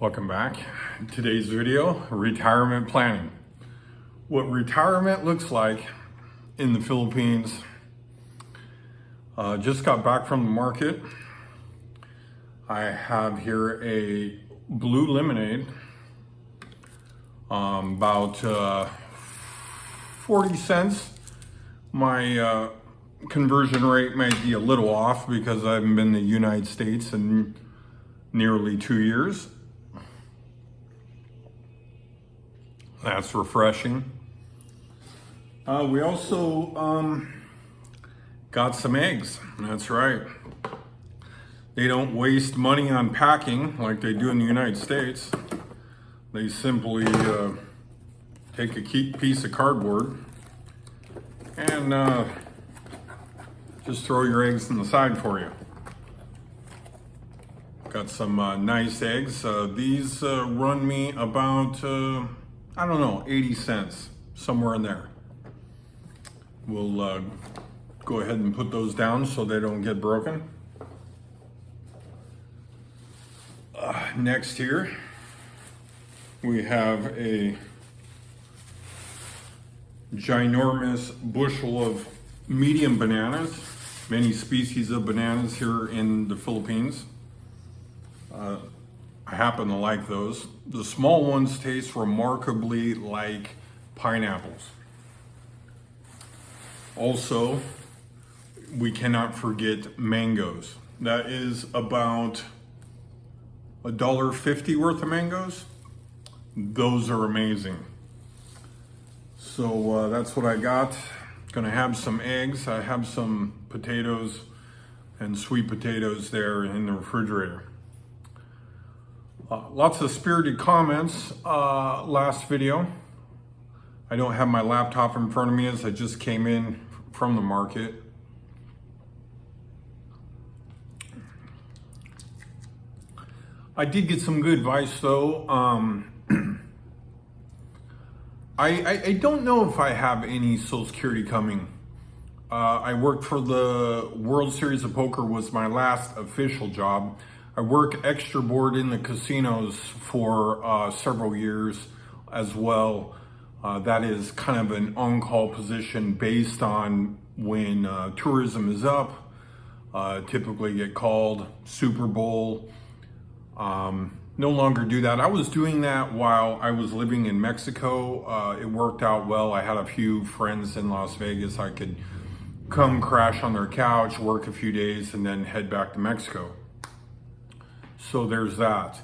Welcome back. Today's video, retirement planning. What retirement looks like in the Philippines. Just got back from the market. I have here a blue lemonade, about 40 cents. My conversion rate might be a little off because I haven't been in the United States in nearly 2 years. That's refreshing. We also got some eggs. That's right. They don't waste money on packing like they do in the United States. They simply take a piece of cardboard and just throw your eggs in the side for you. Got some nice eggs. These run me about, I don't know, 80 cents, somewhere in there. We'll go ahead and put those down so they don't get broken. Next here, we have a ginormous bushel of medium bananas. Many species of bananas here in the Philippines. I happen to like those. The small ones taste remarkably like pineapples. Also, we cannot forget mangoes. That is about $1.50 worth of mangoes. Those are amazing. So that's what I got. Gonna have some eggs. I have some potatoes and sweet potatoes there in the refrigerator. Lots of spirited comments last video. I don't have my laptop in front of me as I just came in from the market. I did get some good advice though. I don't know if I have any Social Security coming. I worked for the World Series of Poker, was my last official job. I work extra board in the casinos for several years as well. That is kind of an on-call position based on when tourism is up. Typically get called. Super Bowl. No longer do that. I was doing that while I was living in Mexico. It worked out well. I had a few friends in Las Vegas. I could come crash on their couch, work a few days, and then head back to Mexico. So there's that.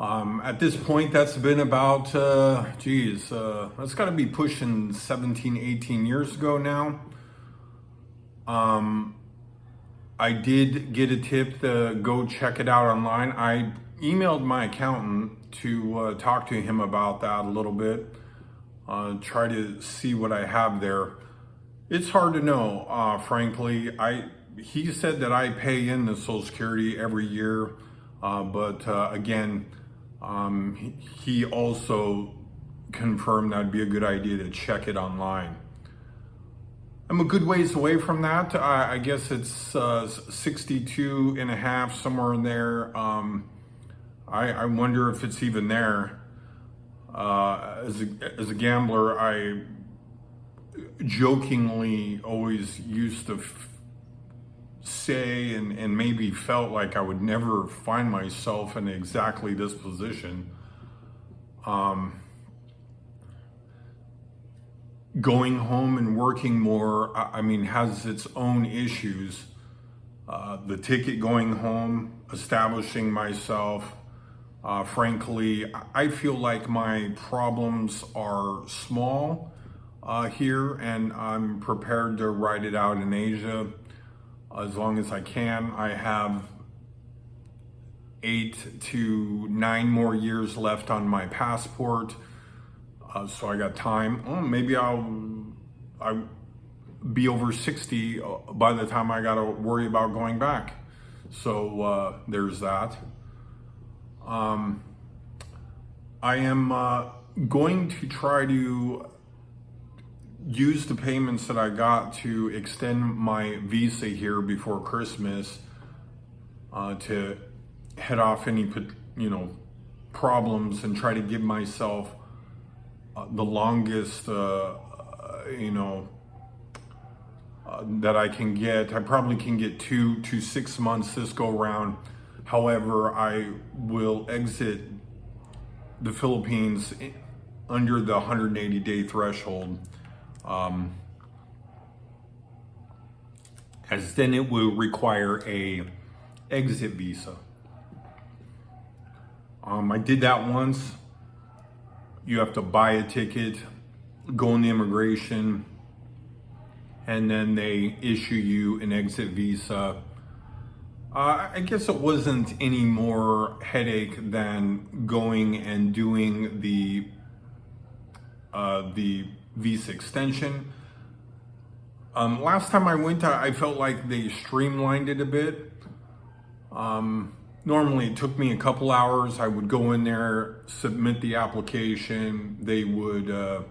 At this point, that's been about, that's got to be pushing 17, 18 years ago now. I did get a tip to go check it out online. I emailed my accountant to talk to him about that a little bit, try to see what I have there. It's hard to know, frankly. He said that I pay in the Social Security every year. But again, he also confirmed that'd be a good idea to check it online. I'm a good ways away from that. I guess it's 62 and a half, somewhere in there. I wonder if it's even there. As a gambler, I jokingly always used to say and maybe felt like I would never find myself in exactly this position. Going home and working more, I mean, has its own issues. The ticket going home, establishing myself, frankly, I feel like my problems are small here, and I'm prepared to ride it out in Asia as long as I can. I have 8 to 9 more years left on my passport, so I got time. Maybe I'll be over 60 by the time I gotta worry about going back. So there's that. I am going to try to use the payments that I got to extend my visa here before Christmas to head off any problems and try to give myself the longest, that I can get. I probably can get 2 to 6 months this go around. However, I will exit the Philippines under the 180-day threshold, as then it will require a exit visa. I did that once. You have to buy a ticket, go in the immigration, and then they issue you an exit visa. I guess it wasn't any more headache than going and doing the visa extension. Last time I went, I felt like they streamlined it a bit. Normally it took me a couple hours. I would go in there, submit the application. They would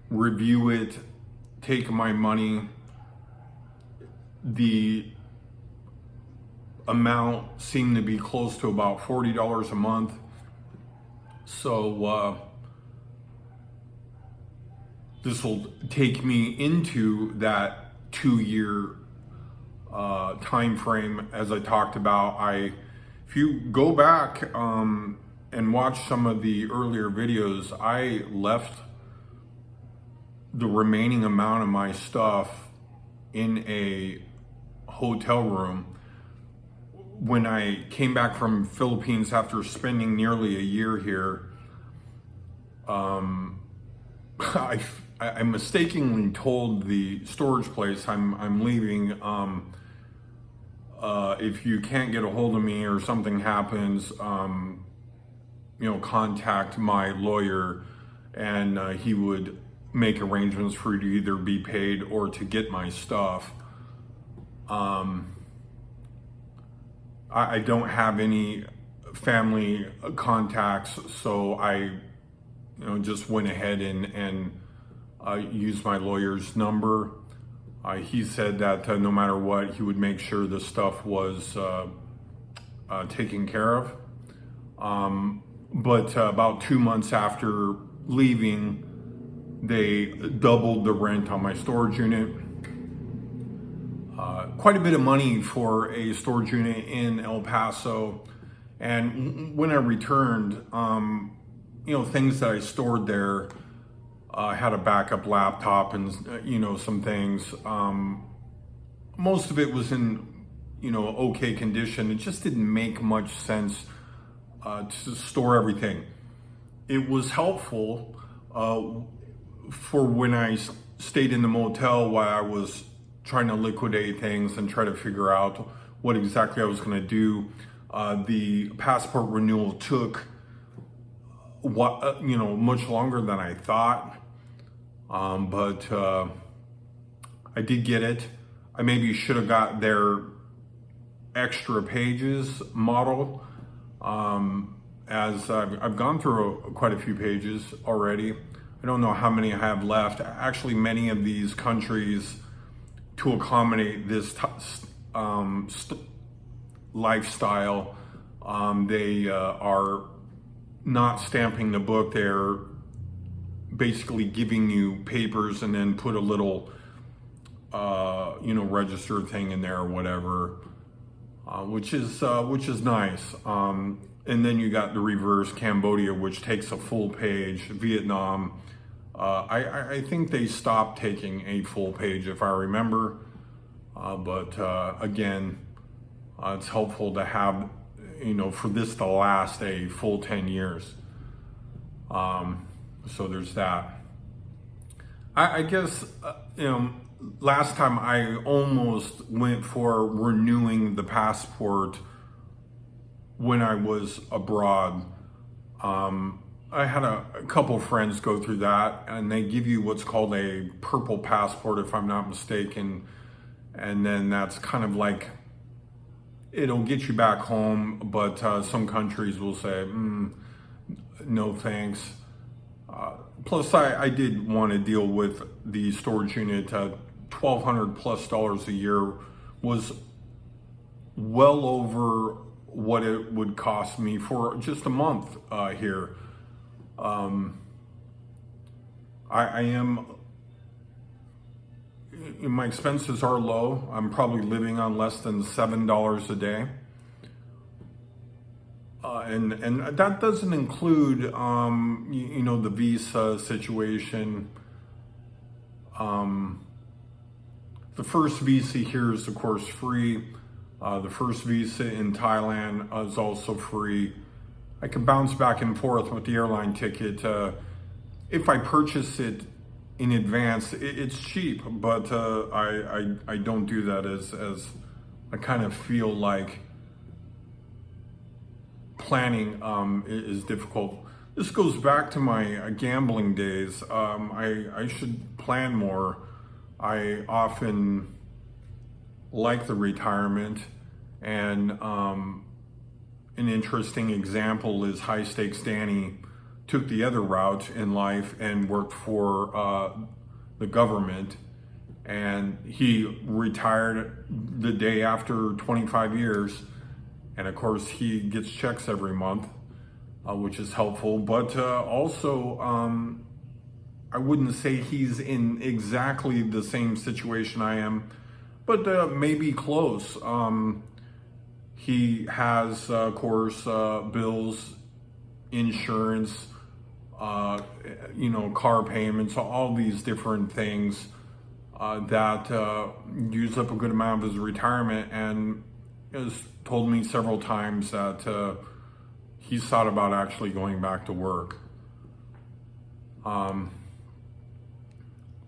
review it, take my money. The amount seemed to be close to about $40 a month. So this will take me into that 2-year time frame, as I talked about. If you go back and watch some of the earlier videos, I left the remaining amount of my stuff in a hotel room. When I came back from Philippines after spending nearly a year here, I mistakenly told the storage place I'm leaving. If you can't get a hold of me or something happens, contact my lawyer, and he would make arrangements for you to either be paid or to get my stuff. I don't have any family contacts, so I just went ahead and used my lawyer's number. He said that no matter what, he would make sure the stuff was taken care of. But about 2 months after leaving, they doubled the rent on my storage unit. Quite a bit of money for a storage unit in El Paso. And when I returned, things that I stored there, I had a backup laptop and, some things. Most of it was in, okay condition. It just didn't make much sense to store everything. It was helpful for when I stayed in the motel while I was trying to liquidate things and try to figure out what exactly I was going to do. The passport renewal took much longer than I thought. But I did get it. I maybe should have got their extra pages model, as I've gone through quite a few pages already. I don't know how many I have left. Actually, many of these countries, to accommodate this lifestyle, they are not stamping the book. They're basically giving you papers and then put a little, register thing in there or whatever, which is nice. And then you got the reverse, Cambodia, which takes a full page. Vietnam, I think they stopped taking a full page, if I remember. But again, it's helpful to have, for this to last a full 10 years. So there's that. I guess, last time I almost went for renewing the passport when I was abroad. I had a couple friends go through that, and they give you what's called a purple passport, if I'm not mistaken. And then that's kind of like, it'll get you back home, but some countries will say, no thanks. Plus, I did want to deal with the storage unit. $1,200+ a year was well over what it would cost me for just a month here. I am, my expenses are low. I'm probably living on less than $7 a day. And that doesn't include, the visa situation. The first visa here is, of course, free. The first visa in Thailand is also free. I can bounce back and forth with the airline ticket. If I purchase it in advance, it's cheap, but I don't do that as I kind of feel like planning is difficult. This goes back to my gambling days. I should plan more. I often like the retirement, and an interesting example is High Stakes Danny took the other route in life and worked for the government, and he retired the day after 25 years, and of course he gets checks every month, which is helpful, but also I wouldn't say he's in exactly the same situation I am, but maybe close. He has, of course, bills, insurance, car payments, all these different things that use up a good amount of his retirement, and has told me several times that he's thought about actually going back to work.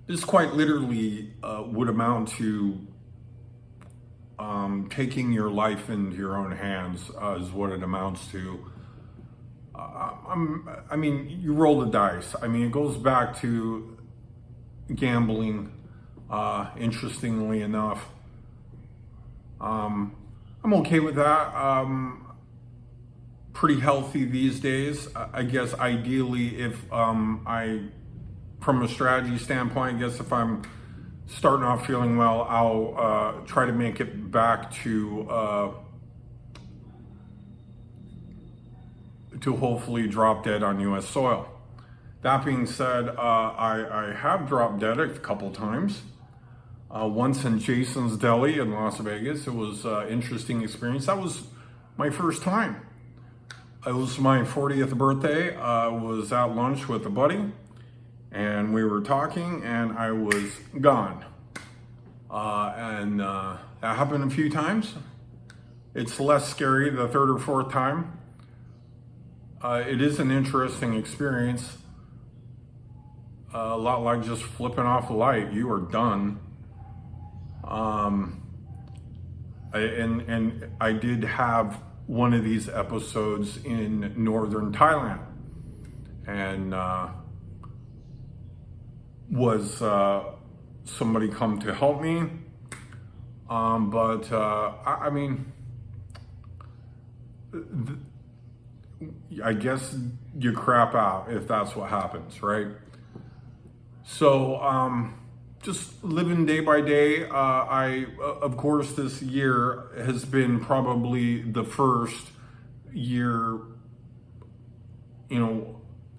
This quite literally would amount to taking your life into your own hands, is what it amounts to. I mean, you roll the dice. I mean, it goes back to gambling, interestingly enough. I'm okay with that. Pretty healthy these days. I guess ideally, if from a strategy standpoint, I guess if I'm starting off feeling well, I'll try to make it back to hopefully drop dead on U.S. soil. That being said, I have dropped dead a couple times. Once in Jason's Deli in Las Vegas. It was an interesting experience. That was my first time. It was my 40th birthday. I was at lunch with a buddy, and we were talking, and I was gone. That happened a few times. It's less scary the third or fourth time. It is an interesting experience. A lot like just flipping off a light. You are done. I did have one of these episodes in northern Thailand, and was somebody come to help me, I mean, I guess you crap out if that's what happens, right? So just living day by day. Of course, this year has been probably the first year,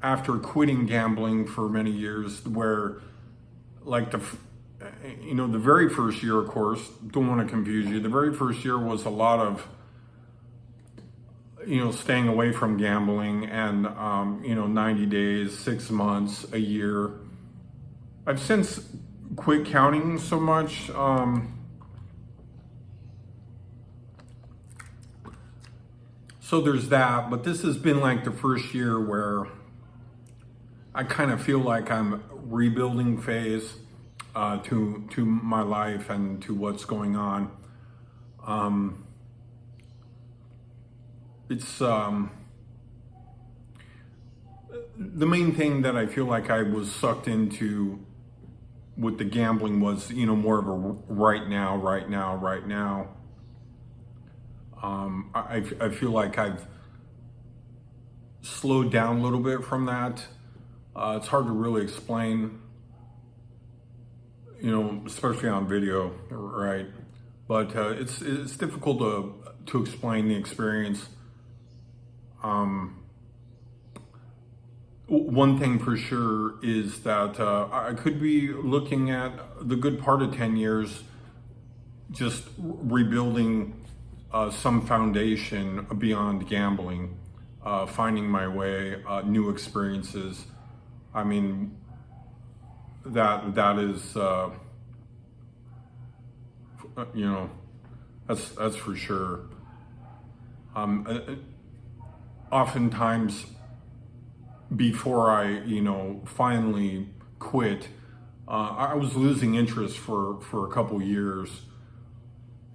after quitting gambling for many years, where like the very first year, of course, don't want to confuse you. The very first year was a lot of, staying away from gambling, and, 90 days, 6 months, a year. I've since quit counting so much. So there's that, but this has been like the first year where I kind of feel like I'm rebuilding phase to my life and to what's going on. It's the main thing that I feel like I was sucked into with the gambling was, more of a right now. I feel like I've slowed down a little bit from that. It's hard to really explain, especially on video, right? But it's difficult to explain the experience. One thing for sure is that I could be looking at the good part of 10 years just rebuilding some foundation beyond gambling, finding my way, new experiences. I mean, that is, you know, that's for sure. Oftentimes, before I, finally quit, I was losing interest for a couple years.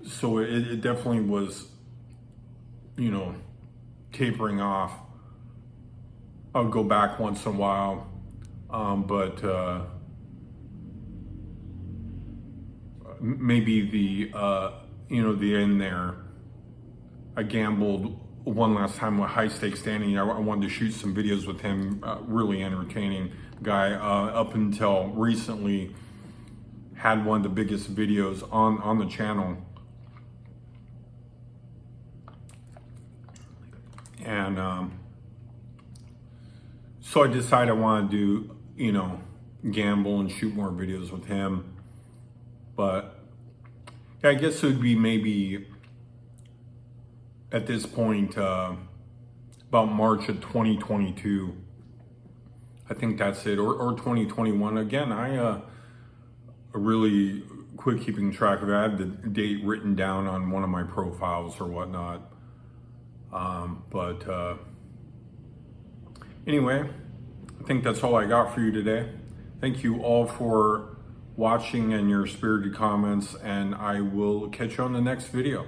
So it definitely was, tapering off. I'll go back once in a while, but maybe the end there. I gambled one last time with High Stakes Danny. I wanted to shoot some videos with him. Really entertaining guy. Up until recently, had one of the biggest videos on the channel. And so I decided I want to do, gamble and shoot more videos with him. But yeah, I guess it would be maybe at this point about March of 2022. I think that's it, or 2021. Again, I really quit keeping track of it. I have the date written down on one of my profiles or whatnot. But anyway, I think that's all I got for you today. Thank you all for watching and your spirited comments, and I will catch you on the next video.